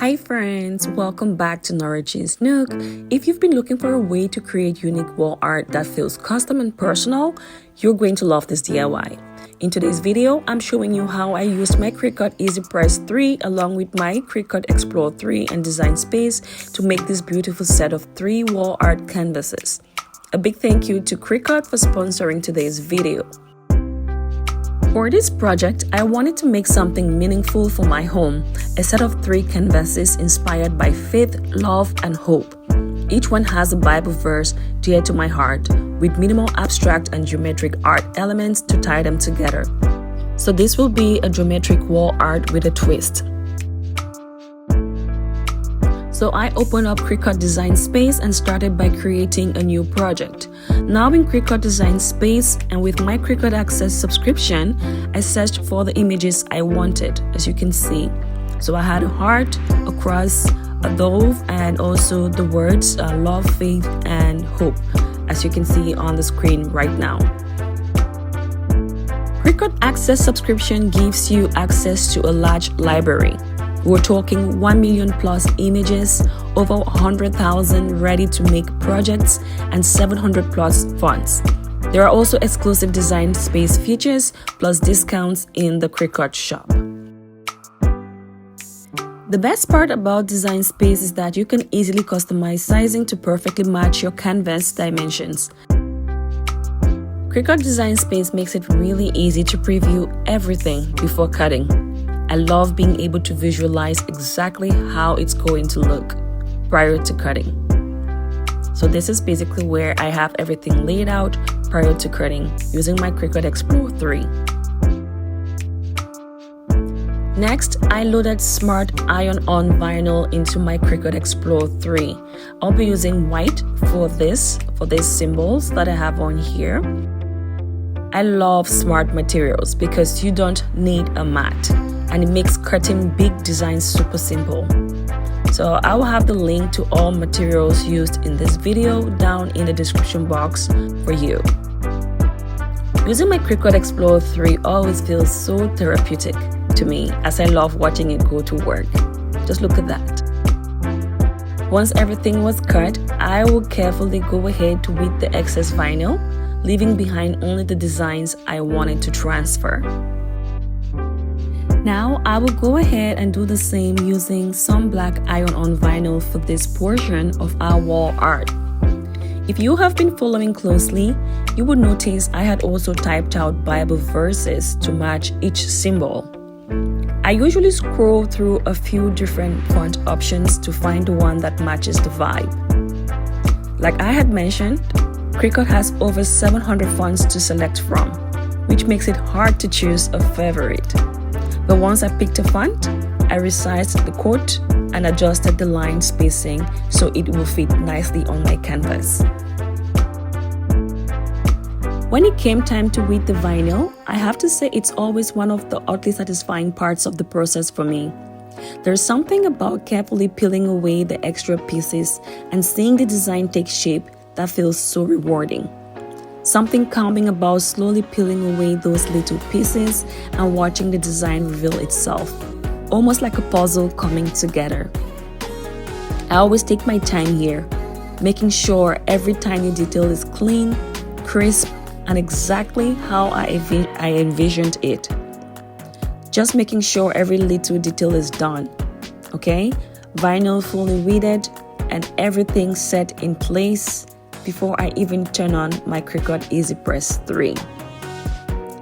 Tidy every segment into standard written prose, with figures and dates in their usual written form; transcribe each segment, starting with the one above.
Hi friends, welcome back to Norwich's Nook. If you've been looking for a way to create unique wall art that feels custom and personal, you're going to love this DIY. In today's video, I'm showing you how I used my Cricut EasyPress 3 along with my Cricut Explore 3 and Design Space to make this beautiful set of 3 wall art canvases. A big thank you to Cricut for sponsoring today's video. For this project, I wanted to make something meaningful for my home, a set of 3 canvases inspired by faith, love, and hope. Each one has a Bible verse dear to my heart, with minimal abstract and geometric art elements to tie them together. So this will be a geometric wall art with a twist. So I opened up Cricut Design Space and started by creating a new project. Now in Cricut Design Space and with my Cricut Access subscription, I searched for the images I wanted, as you can see. So I had a heart, a cross, a dove, and also the words love, faith, and hope, as you can see on the screen right now. Cricut Access subscription gives you access to a large library. We're talking 1 million plus images, over 100,000 ready to make projects, and 700 plus fonts. There are also exclusive Design Space features plus discounts in the Cricut shop. The best part about Design Space is that you can easily customize sizing to perfectly match your canvas dimensions. Cricut Design Space makes it really easy to preview everything before cutting. I love being able to visualize exactly how it's going to look prior to cutting. So this is basically where I have everything laid out prior to cutting using my Cricut Explore 3. Next, I loaded Smart Iron-On vinyl into my Cricut Explore 3. I'll be using white for these symbols that I have on here. I love smart materials because you don't need a mat, and it makes cutting big designs super simple. So I will have the link to all materials used in this video down in the description box for you. Using my Cricut Explore 3 always feels so therapeutic to me, as I love watching it go to work. Just look at that. Once everything was cut, I will carefully go ahead to weed the excess vinyl, leaving behind only the designs I wanted to transfer. Now I will go ahead and do the same using some black iron-on vinyl for this portion of our wall art. If you have been following closely, you would notice I had also typed out Bible verses to match each symbol. I usually scroll through a few different font options to find the one that matches the vibe. Like I had mentioned, Cricut has over 700 fonts to select from, which makes it hard to choose a favorite. But once I picked a font, I resized the quote and adjusted the line spacing so it will fit nicely on my canvas. When it came time to weed the vinyl, I have to say it's always one of the oddly satisfying parts of the process for me. There's something about carefully peeling away the extra pieces and seeing the design take shape that feels so rewarding. Something calming about slowly peeling away those little pieces and watching the design reveal itself, almost like a puzzle coming together. I always take my time here, making sure every tiny detail is clean, crisp, and exactly how I envisioned it. Just making sure every little detail is done, okay? Vinyl fully weeded and everything set in place before I even turn on my Cricut EasyPress 3.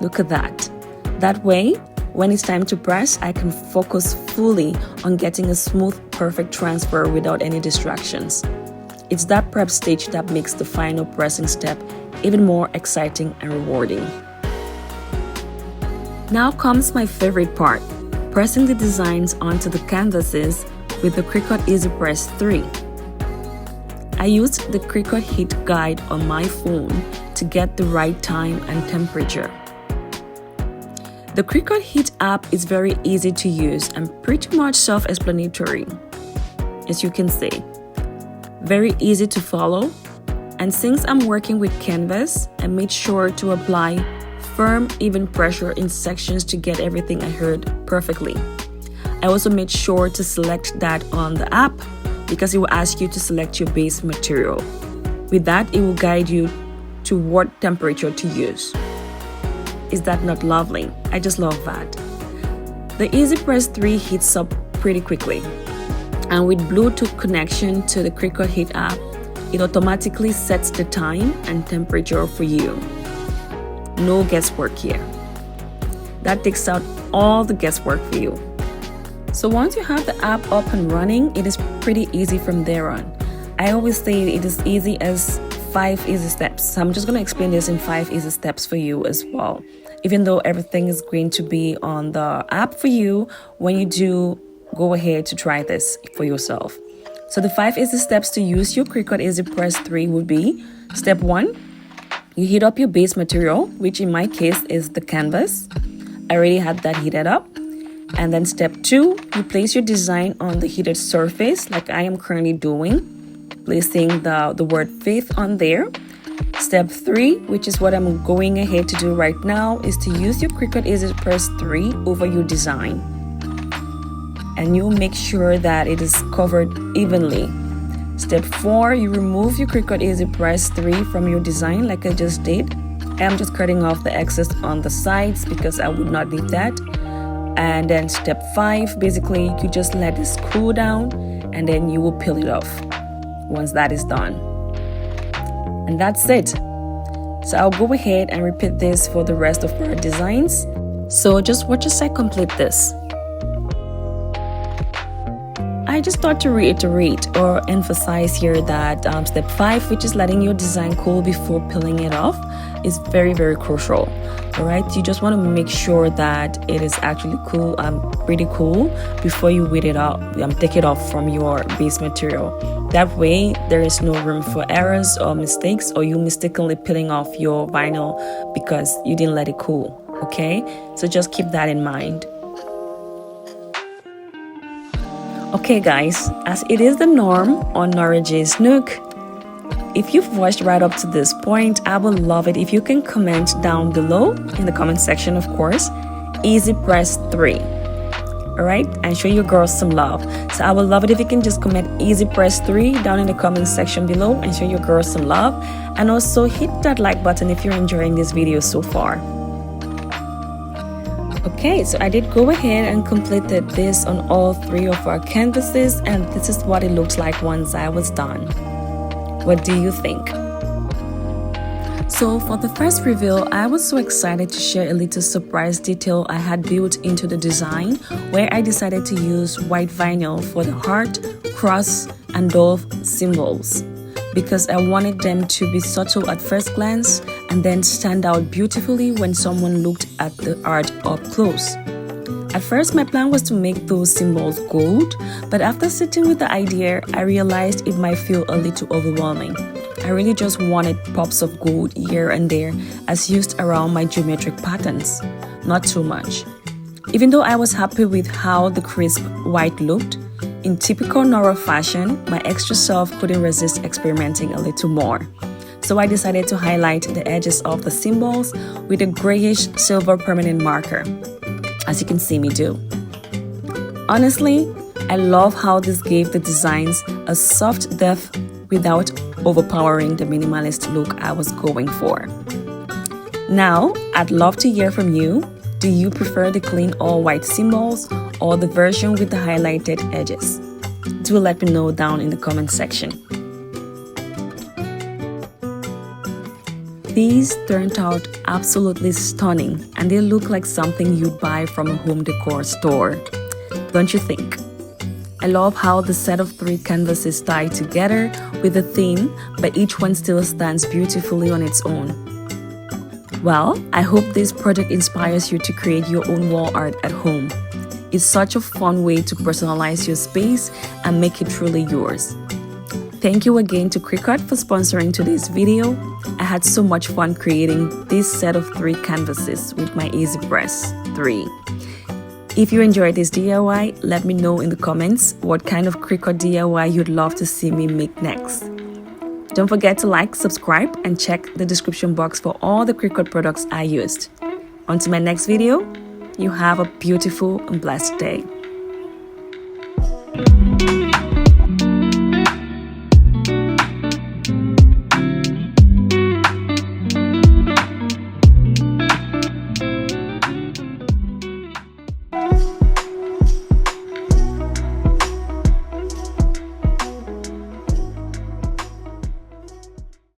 Look at that. That way, when it's time to press, I can focus fully on getting a smooth, perfect transfer without any distractions. It's that prep stage that makes the final pressing step even more exciting and rewarding. Now comes my favorite part, pressing the designs onto the canvases with the Cricut EasyPress 3. I used the Cricut Heat Guide on my phone to get the right time and temperature. The Cricut Heat App is very easy to use and pretty much self-explanatory, as you can see. Very easy to follow, and since I'm working with canvas, I made sure to apply firm, even pressure in sections to get everything adhered perfectly. I also made sure to select that on the app because it will ask you to select your base material. With that, it will guide you to what temperature to use. Is that not lovely? I just love that. The EasyPress 3 heats up pretty quickly, and with Bluetooth connection to the Cricut Heat App, it automatically sets the time and temperature for you. No guesswork here. That takes out all the guesswork for you. So once you have the app up and running, it is pretty easy from there on. I always say it is easy as 5 easy steps. So I'm just going to explain this in 5 easy steps for you as well. Even though everything is going to be on the app for you, when you do, go ahead to try this for yourself. So the 5 easy steps to use your Cricut EasyPress 3 would be: step 1, you heat up your base material, which in my case is the canvas. I already had that heated up. And then step 2, you place your design on the heated surface like I am currently doing, placing the word faith on there. Step 3, which is what I'm going ahead to do right now, is to use your Cricut EasyPress 3 over your design. And you make sure that it is covered evenly. Step 4, you remove your Cricut EasyPress 3 from your design like I just did. I'm just cutting off the excess on the sides because I would not need that. And then step 5, basically you just let this cool down and then you will peel it off once that is done. And that's it. So I'll go ahead and repeat this for the rest of our designs. So just watch as I complete this. I just thought to reiterate or emphasize here that step 5, which is letting your design cool before peeling it off, is very, very crucial. Alright, you just want to make sure that it is actually cool, pretty cool, before you weed it out, take it off from your base material. That way, there is no room for errors or mistakes, or you mistakenly peeling off your vinyl because you didn't let it cool. Okay, so just keep that in mind. Okay guys, as it is the norm on Nora J's Nook, if you've watched right up to this point, I would love it if you can comment down below in the comment section, of course, EasyPress 3. Alright, and show your girls some love. So I would love it if you can just comment EasyPress 3 down in the comment section below and show your girls some love. And also hit that like button if you're enjoying this video so far. Okay, so I did go ahead and completed this on all 3 of our canvases, and this is what it looks like once I was done. What do you think? So for the first reveal, I was so excited to share a little surprise detail I had built into the design, where I decided to use white vinyl for the heart, cross, and dove symbols, because I wanted them to be subtle at first glance and then stand out beautifully when someone looked at the art up close. At first, my plan was to make those symbols gold, but after sitting with the idea, I realized it might feel a little overwhelming. I really just wanted pops of gold here and there as used around my geometric patterns, not too much. Even though I was happy with how the crisp white looked, in typical Nora fashion, my extra self couldn't resist experimenting a little more. So I decided to highlight the edges of the symbols with a grayish silver permanent marker, as you can see me do. Honestly, I love how this gave the designs a soft depth without overpowering the minimalist look I was going for. Now, I'd love to hear from you. Do you prefer the clean all-white symbols or the version with the highlighted edges? Do let me know down in the comment section. These turned out absolutely stunning, and they look like something you'd buy from a home decor store. Don't you think? I love how the set of 3 canvases tie together with a theme, but each one still stands beautifully on its own. Well, I hope this project inspires you to create your own wall art at home. It's such a fun way to personalize your space and make it truly yours. Thank you again to Cricut for sponsoring today's video. I had so much fun creating this set of 3 canvases with my EasyPress 3. If you enjoyed this DIY, let me know in the comments what kind of Cricut DIY you'd love to see me make next. Don't forget to like, subscribe, and check the description box for all the Cricut products I used. Until my next video, you have a beautiful and blessed day.